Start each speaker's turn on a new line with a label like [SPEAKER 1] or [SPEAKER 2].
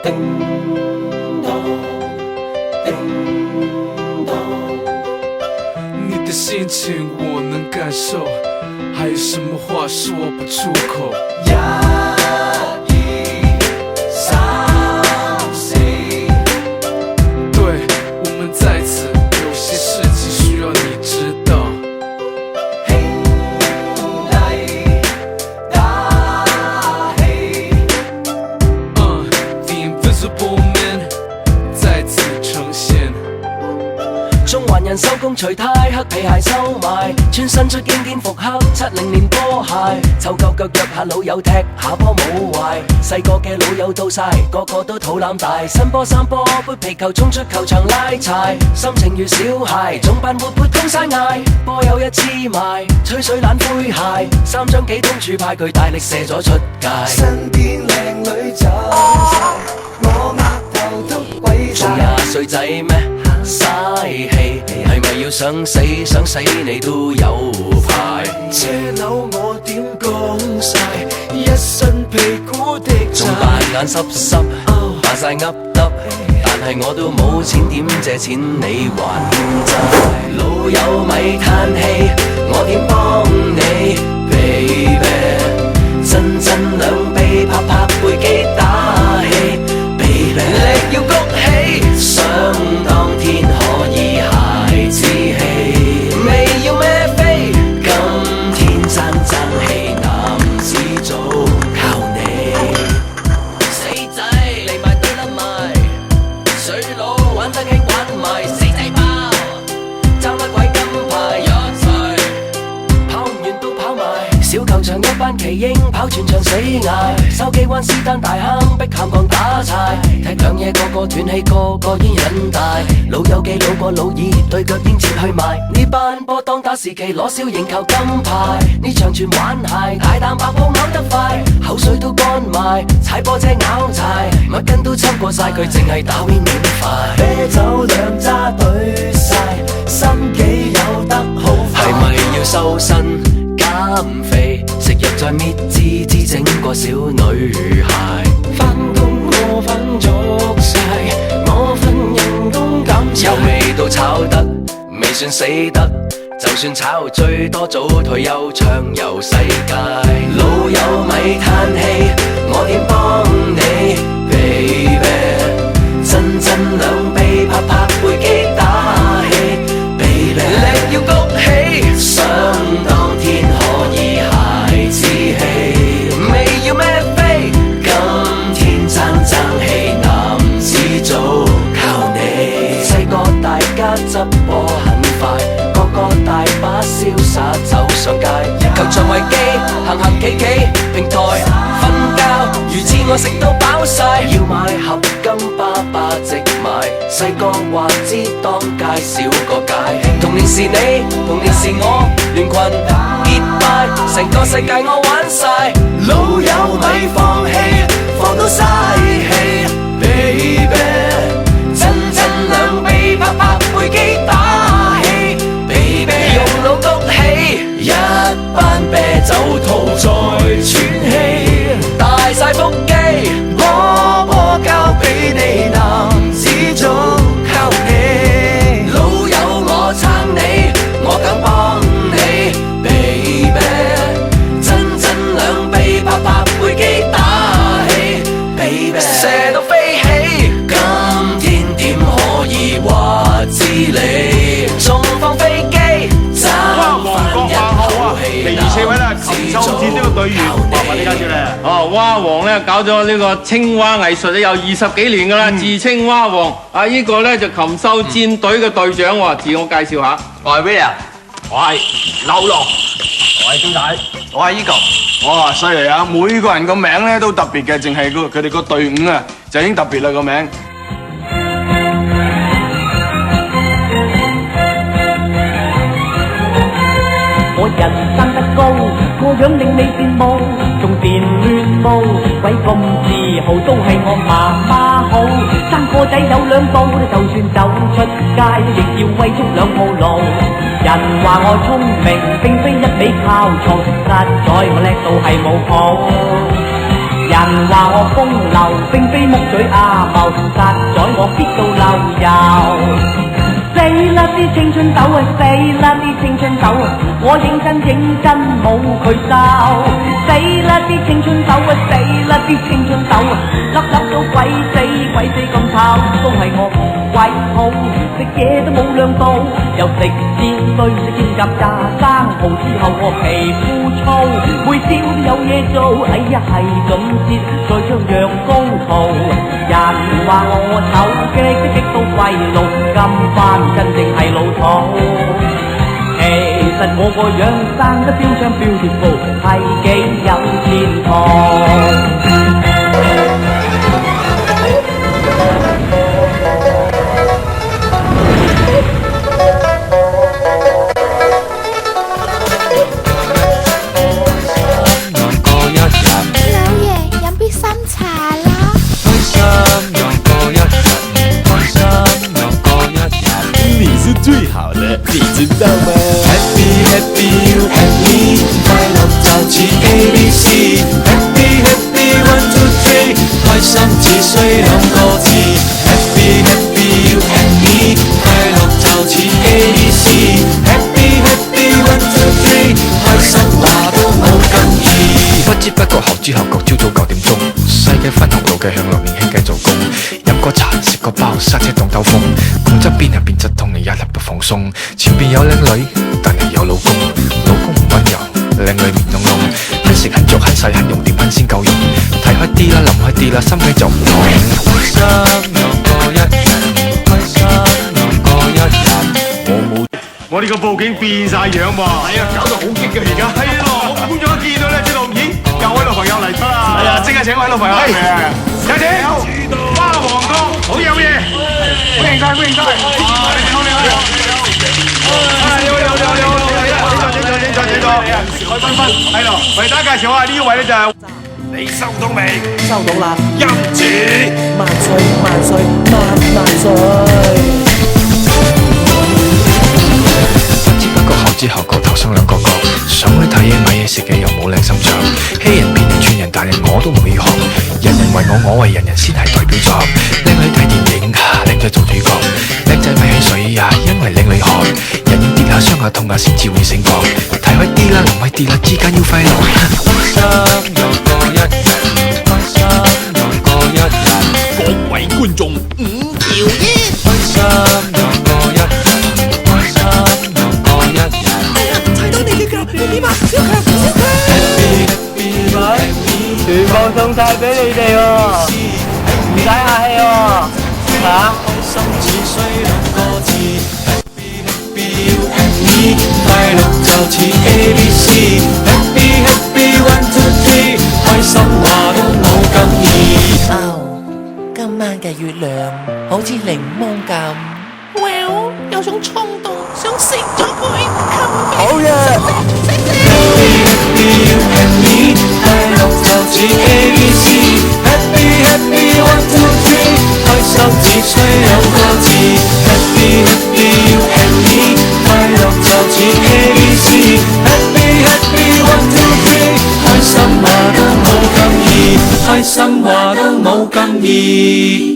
[SPEAKER 1] 叮當，叮當。
[SPEAKER 2] 你的心情我能感受，还有什么话说不出口？对，我们在此，有些事情需要你知道。The Invisible Man 再次呈現。
[SPEAKER 1] 中環人收工除呔，黑皮鞋收埋，穿新出經典復刻70年波鞋，湊夠腳約下老友踢下波冇壞，細個嘅老友到晒，個個都肚腩大，新波三波杯皮球衝出球場拉柴，心情如小孩，總扮活潑通山嗌，波有一黐埋，吹水懶灰鞋，3張幾通柱派佢大力射咗出界，
[SPEAKER 3] 身邊靚女走晒，我額頭都鬼晒。
[SPEAKER 1] 仲20歲仔咩？嘥氣，係咪要想死想死你都有排？
[SPEAKER 3] 車樓我點講晒，一身屁股的
[SPEAKER 1] 仲扮眼濕濕，扮晒噏耷，但係我都冇錢點借錢你還債？老友咪嘆氣，我點幫你 ，baby？ 真真兩臂拍拍背肌打氣 ，baby， 力要谷起，想當天可以孩子氣，未要孭飛，今天爭氣，男子組靠你。死仔嚟埋對得埋，水佬玩得興玩埋，死仔包爭乜鬼金牌一齊，跑唔完都跑埋。小球場一班奇英跑全場死捱，筲箕灣斯丹大坑碧咸港打柴，踢兩嘢個個斷氣，個個煙癮大，老友記老過老二，對腳應切去埋。呢班波當打時期攞小型球金牌，呢場全玩鞋，大啖白泡咬得快，口水都乾埋，踩波車咬柴，乜筋都抽過晒，佢淨係打 win 免費。
[SPEAKER 3] 啤酒兩揸對晒，心機有得好快。
[SPEAKER 1] 係咪要瘦身減肥，食藥再搣支支整個小女孩？
[SPEAKER 3] 返工我瞓足晒，我份人工減
[SPEAKER 1] 又未到炒得，未算死得，就算炒最多早退休暢遊世界。老友咪嘆氣，我點幫你 ，baby？ 真真兩臂拍拍背肌打氣 ，baby， 力要谷起，想當天可以孩子氣，未要孭飛，今天爭氣，男子組靠你。細個大家執波很快，個個大把瀟灑走上街，球場為機，行行企企，平台瞓覺，魚翅我食到飽晒，要買合金巴巴直買，細個話知當街少個界，童年是你，童年是我，聯群結拜，成個世界我玩晒，
[SPEAKER 3] 老友咪放棄，放到嘥氣 ，baby。
[SPEAKER 1] 真真兩臂拍拍背肌打氣 ，baby， 用腦谷起，
[SPEAKER 3] 一班啤酒徒在喘氣，
[SPEAKER 1] 大晒腹肌，
[SPEAKER 3] 波交俾你，男子組靠你。
[SPEAKER 1] 老友我撐你，我梗幫你 ，baby， 真真兩臂拍拍背肌打氣 ，baby， 射到飛起，今天點可以話知你，仲放飛機，爭翻一口氣，
[SPEAKER 4] 第4位啦，禽獸戰呢個隊員，麻煩你介紹咧。哦，蛙王咧搞咗呢個青蛙藝術咧有20幾年噶啦，自稱蛙王。啊，呢個咧就禽獸戰隊嘅隊長喎，自我介紹下。
[SPEAKER 5] 我係 William，
[SPEAKER 4] 我係流浪，
[SPEAKER 5] 我係鍾仔，我係 Eagle。
[SPEAKER 4] 哇，犀利啊！每個人個名咧都特別嘅，淨係佢哋個隊伍啊就已經特別啦個名。
[SPEAKER 6] 我人生得高，個樣令你羨慕，仲電亂舞，鬼咁自豪都係我媽媽好。生個仔有兩步，就算走出街，亦要威足兩鋪路。人話我聰明，並非一味靠錯，實在我叻到係冇譜。人話我風流，並非木嘴阿茂，實在我必到流油。死啦啲青春痘啊，死啦啲青春痘啊，我認真冇佢收。死啦啲青春痘啊，死啦啲青春痘啊，粒粒都鬼死咁臭，都係我唔鬼好，食嘢都冇量度，又食煎堆食煎夾炸生蠔之後我皮膚粗，每朝都有嘢做，哎呀係咁折，再將藥膏塗。人話我醜激到廢路，今番真正係老土。其實我個樣生得標槍beautiful，係幾有前途。
[SPEAKER 7] 最好的，你知道嗎
[SPEAKER 3] ？Happy Happy You and me， 快樂就似 ABC。Happy Happy 1 2 3， 開心只需兩個字。Happy Happy You and me， 快樂就似 ABC。Happy Happy 1 2 3， 開心話都冇咁易。
[SPEAKER 1] 不知不覺後知後覺，朝早9點鐘，西雞粉紅路嘅向樂年輕計做工，飲個茶食個包，塞車當兜風，共側邊入邊側通你一粒不放鬆。前邊有靚女，但係有老公，老公唔溫柔，靚女面窿窿，很食很足很細很用點噴先夠用，睇開啲啦諗開啲啦，心計就唔同。
[SPEAKER 3] 開心兩個一人，開心兩個一人。
[SPEAKER 8] 我呢個報警變晒樣喎，係啊，搞到好激嘅而家。係咯，我觀眾一見到咧，知道咦，又位老朋友嚟咗啦。係啊，即刻請位老朋友嚟嘅。有請花王哥，好嘢好嘢，歡迎晒歡迎晒。你好你好你好。你好，請坐。海繽紛喺度，為大家介紹下呢位咧就係你收到未？
[SPEAKER 9] 收到啦，
[SPEAKER 8] 音主
[SPEAKER 9] 萬歲萬歲萬歲。
[SPEAKER 1] 後知後覺頭生兩個角，想去睇嘢買嘢食嘅又冇靚心腸，欺人騙人串人，但係我都唔會學，人人為我為人人先係代表作，靚女睇電影靚仔做主角，靚仔咪起水呀，因為靚女害，人要跌下傷下痛下先至會醒覺，睇開啲啦諗開啲啦，之間要快樂。
[SPEAKER 3] 開心兩個一人，開心兩個一人，
[SPEAKER 7] 各位觀眾5條煙，
[SPEAKER 3] 開心兩個一人。
[SPEAKER 9] 全部送晒俾你哋喎，唔使客氣喎，嚇！
[SPEAKER 3] 開心只需兩個字 ，Happy Happy You and me， 快樂就似 ABC。Happy Happy 1 2 3， 開心話都冇咁易。
[SPEAKER 9] 今晚嘅月亮好似檸檬咁。Well， 有種衝動想食咗佢。好嘢！
[SPEAKER 3] Happy Happy You and me， 快樂就似 ABC。Happy Happy 1 2 3， 開心只需兩個字。Happy Happy You and me， 快樂就似 ABC。Happy Happy 1 2 3， 開心話都冇咁易，開心話都冇咁易。